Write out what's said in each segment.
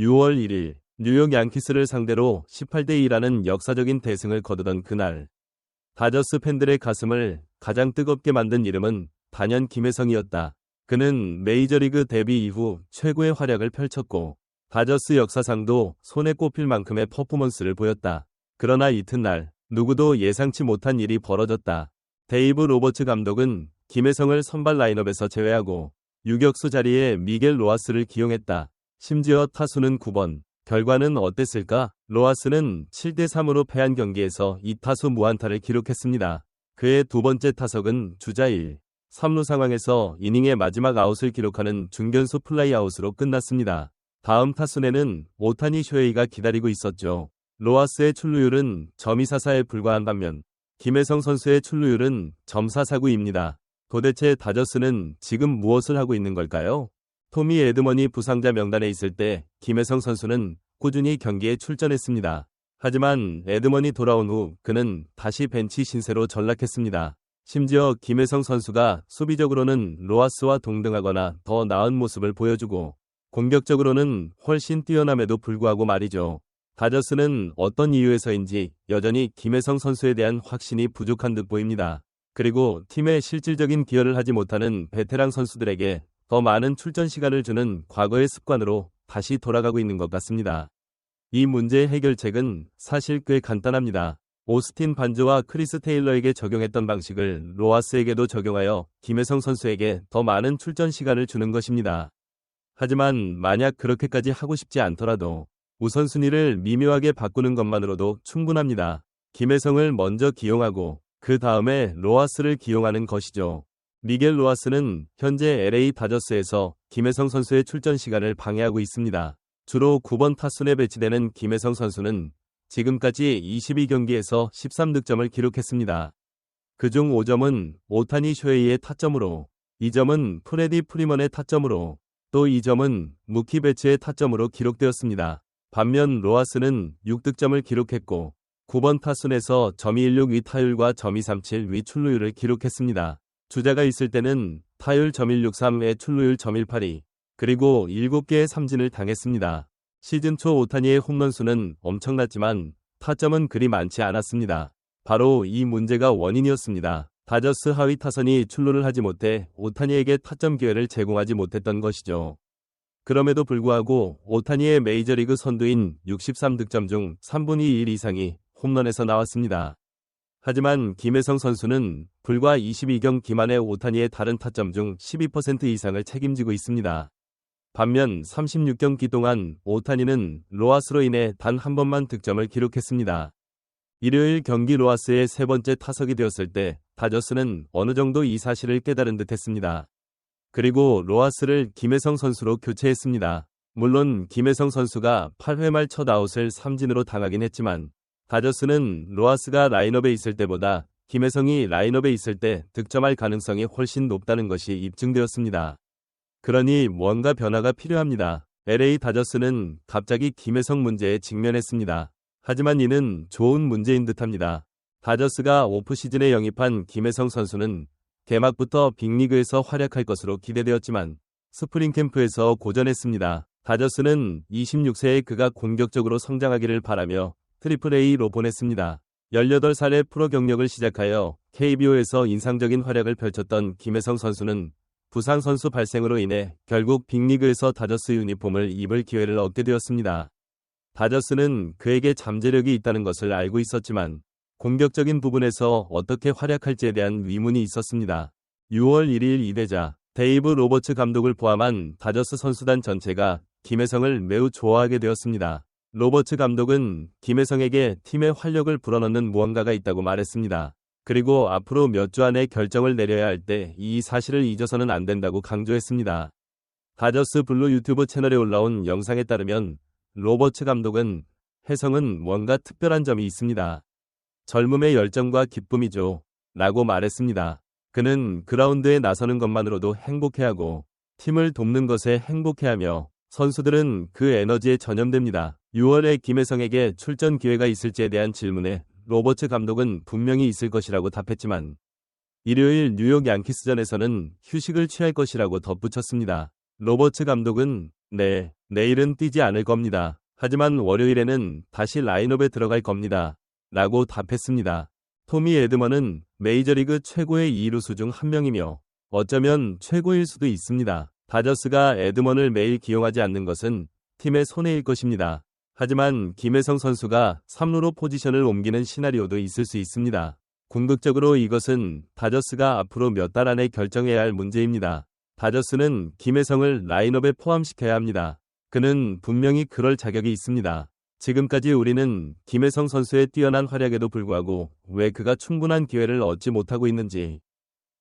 6월 1일 뉴욕 양키스를 상대로 18대 2라는 역사적인 대승을 거두던 그날, 다저스 팬들의 가슴을 가장 뜨겁게 만든 이름은 단연 김혜성이었다. 그는 메이저리그 데뷔 이후 최고의 활약을 펼쳤고 다저스 역사상도 손에 꼽힐 만큼의 퍼포먼스를 보였다. 그러나 이튿날 누구도 예상치 못한 일이 벌어졌다. 데이브 로버츠 감독은 김혜성을 선발 라인업에서 제외하고 유격수 자리에 미겔 로하스를 기용했다. 심지어 타수는 9번. 결과는 어땠을까? 로하스는 7대3으로 패한 경기에서 2타수 무안타를 기록했습니다. 그의 두 번째 타석은 주자 1, 3루 상황에서 이닝의 마지막 아웃을 기록하는 중견수 플라이아웃으로 끝났습니다. 다음 타순에는 오타니 쇼헤이가 기다리고 있었죠. 로하스의 출루율은 .244에 불과한 반면 김혜성 선수의 출루율은 .449입니다. 도대체 다저스는 지금 무엇을 하고 있는 걸까요? 토미 에드먼이 부상자 명단에 있을 때 김혜성 선수는 꾸준히 경기에 출전했습니다. 하지만 에드먼이 돌아온 후 그는 다시 벤치 신세로 전락했습니다. 심지어 김혜성 선수가 수비적으로는 로하스와 동등하거나 더 나은 모습을 보여주고 공격적으로는 훨씬 뛰어남에도 불구하고 말이죠. 다저스는 어떤 이유에서인지 여전히 김혜성 선수에 대한 확신이 부족한 듯 보입니다. 그리고 팀에 실질적인 기여를 하지 못하는 베테랑 선수들에게 더 많은 출전 시간을 주는 과거의 습관으로 다시 돌아가고 있는 것 같습니다. 이 문제의 해결책은 사실 꽤 간단합니다. 오스틴 반조와 크리스 테일러에게 적용했던 방식을 로하스에게도 적용하여 김혜성 선수에게 더 많은 출전 시간을 주는 것입니다. 하지만 만약 그렇게까지 하고 싶지 않더라도 우선순위를 미묘하게 바꾸는 것만으로도 충분합니다. 김혜성을 먼저 기용하고 그 다음에 로하스를 기용하는 것이죠. 미겔 로하스는 현재 LA 다저스에서 김혜성 선수의 출전 시간을 방해하고 있습니다. 주로 9번 타순에 배치되는 김혜성 선수는 지금까지 22경기에서 13득점을 기록했습니다. 그중 5점은 오타니 쇼헤이의 타점으로, 2점은 프레디 프리먼의 타점으로, 또 2점은 무키 베츠의 타점으로 기록되었습니다. 반면 로하스는 6득점을 기록했고 9번 타순에서 .216 위 타율과 .237 위 출루율을 기록했습니다. 주자가 있을 때는 타율 .163에 출루율 .182, 그리고 7개의 삼진을 당했습니다. 시즌 초 오타니의 홈런 수는 엄청났지만 타점은 그리 많지 않았습니다. 바로 이 문제가 원인이었습니다. 다저스 하위 타선이 출루를 하지 못해 오타니에게 타점 기회를 제공하지 못했던 것이죠. 그럼에도 불구하고 오타니의 메이저리그 선두인 63득점 중 3분의 1 이상이 홈런에서 나왔습니다. 하지만 김혜성 선수는 불과 22경 기만의 오타니의 다른 타점 중 12% 이상을 책임지고 있습니다. 반면 36경기 동안 오타니는 로하스로 인해 단 한 번만 득점을 기록했습니다. 일요일 경기 로하스의 세 번째 타석이 되었을 때 다저스는 어느 정도 이 사실을 깨달은 듯 했습니다. 그리고 로하스를 김혜성 선수로 교체했습니다. 물론 김혜성 선수가 8회 말 첫 아웃을 삼진으로 당하긴 했지만 다저스는 로하스가 라인업에 있을 때보다 김혜성이 라인업에 있을 때 득점할 가능성이 훨씬 높다는 것이 입증되었습니다. 그러니 뭔가 변화가 필요합니다. LA 다저스는 갑자기 김혜성 문제에 직면했습니다. 하지만 이는 좋은 문제인 듯합니다. 다저스가 오프시즌에 영입한 김혜성 선수는 개막부터 빅리그에서 활약할 것으로 기대되었지만 스프링 캠프에서 고전했습니다. 다저스는 26세의 그가 공격적으로 성장하기를 바라며 AAA로 보냈습니다. 18살에 프로 경력을 시작하여 KBO에서 인상적인 활약을 펼쳤던 김혜성 선수는 부상 선수 발생으로 인해 결국 빅리그에서 다저스 유니폼을 입을 기회를 얻게 되었습니다. 다저스는 그에게 잠재력이 있다는 것을 알고 있었지만 공격적인 부분에서 어떻게 활약할지에 대한 의문이 있었습니다. 6월 1일 이대자 데이브 로버츠 감독을 포함한 다저스 선수단 전체가 김혜성을 매우 좋아하게 되었습니다. 로버츠 감독은 김혜성에게 팀의 활력을 불어넣는 무언가가 있다고 말했습니다. 그리고 앞으로 몇 주 안에 결정을 내려야 할 때 이 사실을 잊어서는 안 된다고 강조했습니다. 다저스 블루 유튜브 채널에 올라온 영상에 따르면 로버츠 감독은 혜성은 뭔가 특별한 점이 있습니다. 젊음의 열정과 기쁨이죠. 라고 말했습니다. 그는 그라운드에 나서는 것만으로도 행복해하고 팀을 돕는 것에 행복해하며 선수들은 그 에너지에 전염됩니다. 6월에 김혜성에게 출전 기회가 있을지에 대한 질문에 로버츠 감독은 분명히 있을 것이라고 답했지만 일요일 뉴욕 양키스전에서는 휴식을 취할 것이라고 덧붙였습니다. 로버츠 감독은 네, 내일은 뛰지 않을 겁니다. 하지만 월요일에는 다시 라인업에 들어갈 겁니다. 라고 답했습니다. 토미 에드먼은 메이저리그 최고의 2루수 중 한 명이며 어쩌면 최고일 수도 있습니다. 다저스가 에드먼을 매일 기용하지 않는 것은 팀의 손해일 것입니다. 하지만 김혜성 선수가 3루로 포지션을 옮기는 시나리오도 있을 수 있습니다. 궁극적으로 이것은 다저스가 앞으로 몇 달 안에 결정해야 할 문제입니다. 다저스는 김혜성을 라인업에 포함시켜야 합니다. 그는 분명히 그럴 자격이 있습니다. 지금까지 우리는 김혜성 선수의 뛰어난 활약에도 불구하고 왜 그가 충분한 기회를 얻지 못하고 있는지,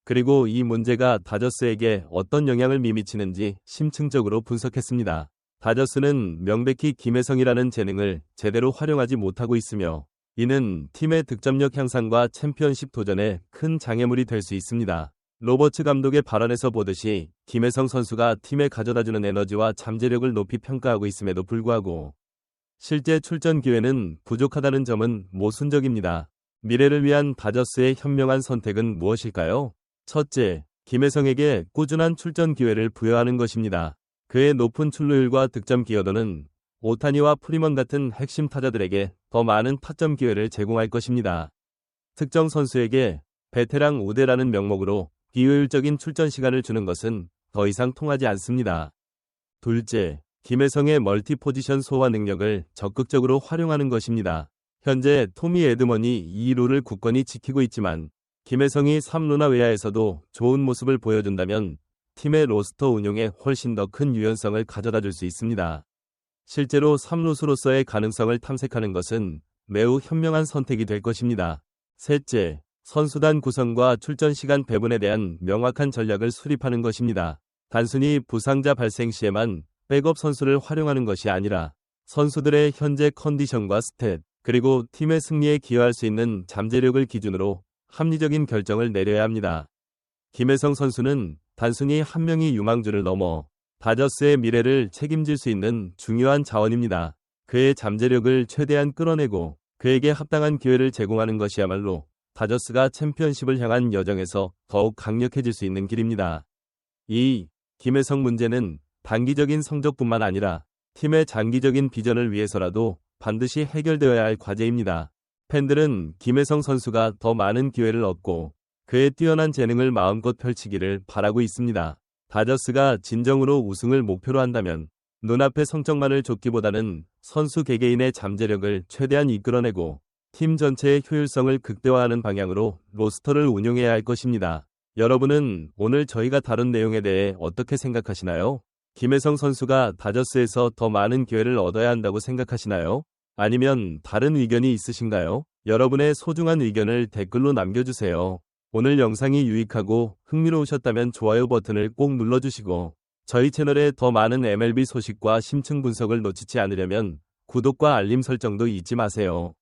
그리고 이 문제가 다저스에게 어떤 영향을 미치는지 심층적으로 분석했습니다. 다저스는 명백히 김혜성이라는 재능을 제대로 활용하지 못하고 있으며 이는 팀의 득점력 향상과 챔피언십 도전에 큰 장애물이 될 수 있습니다. 로버츠 감독의 발언에서 보듯이 김혜성 선수가 팀에 가져다주는 에너지와 잠재력을 높이 평가하고 있음에도 불구하고 실제 출전 기회는 부족하다는 점은 모순적입니다. 미래를 위한 다저스의 현명한 선택은 무엇일까요? 첫째, 김혜성에게 꾸준한 출전 기회를 부여하는 것입니다. 그의 높은 출루율과 득점 기여도는 오타니와 프리먼 같은 핵심 타자들에게 더 많은 타점 기회를 제공할 것입니다. 특정 선수에게 베테랑 우대라는 명목으로 비효율적인 출전 시간을 주는 것은 더 이상 통하지 않습니다. 둘째, 김혜성의 멀티 포지션 소화 능력을 적극적으로 활용하는 것입니다. 현재 토미 에드먼이 2루를 굳건히 지키고 있지만 김혜성이 3루나 외야에서도 좋은 모습을 보여준다면 팀의 로스터 운용에 훨씬 더 큰 유연성을 가져다 줄 수 있습니다. 실제로 3루수로서의 가능성을 탐색하는 것은 매우 현명한 선택이 될 것입니다. 셋째, 선수단 구성과 출전 시간 배분에 대한 명확한 전략을 수립하는 것입니다. 단순히 부상자 발생 시에만 백업 선수를 활용하는 것이 아니라 선수들의 현재 컨디션과 스탯, 그리고 팀의 승리에 기여할 수 있는 잠재력을 기준으로 합리적인 결정을 내려야 합니다. 김혜성 선수는 단순히 한 명이 유망주를 넘어 다저스의 미래를 책임질 수 있는 중요한 자원입니다. 그의 잠재력을 최대한 끌어내고 그에게 합당한 기회를 제공하는 것이야말로 다저스가 챔피언십을 향한 여정에서 더욱 강력해질 수 있는 길입니다. 김혜성 문제는 단기적인 성적뿐만 아니라 팀의 장기적인 비전을 위해서라도 반드시 해결되어야 할 과제입니다. 팬들은 김혜성 선수가 더 많은 기회를 얻고 그의 뛰어난 재능을 마음껏 펼치기를 바라고 있습니다. 다저스가 진정으로 우승을 목표로 한다면 눈앞의 성적만을 좇기보다는 선수 개개인의 잠재력을 최대한 이끌어내고 팀 전체의 효율성을 극대화하는 방향으로 로스터를 운용해야 할 것입니다. 여러분은 오늘 저희가 다룬 내용에 대해 어떻게 생각하시나요? 김혜성 선수가 다저스에서 더 많은 기회를 얻어야 한다고 생각하시나요? 아니면 다른 의견이 있으신가요? 여러분의 소중한 의견을 댓글로 남겨주세요. 오늘 영상이 유익하고 흥미로우셨다면 좋아요 버튼을 꼭 눌러주시고 저희 채널에 더 많은 MLB 소식과 심층 분석을 놓치지 않으려면 구독과 알림 설정도 잊지 마세요.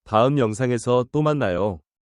다음 영상에서 또 만나요.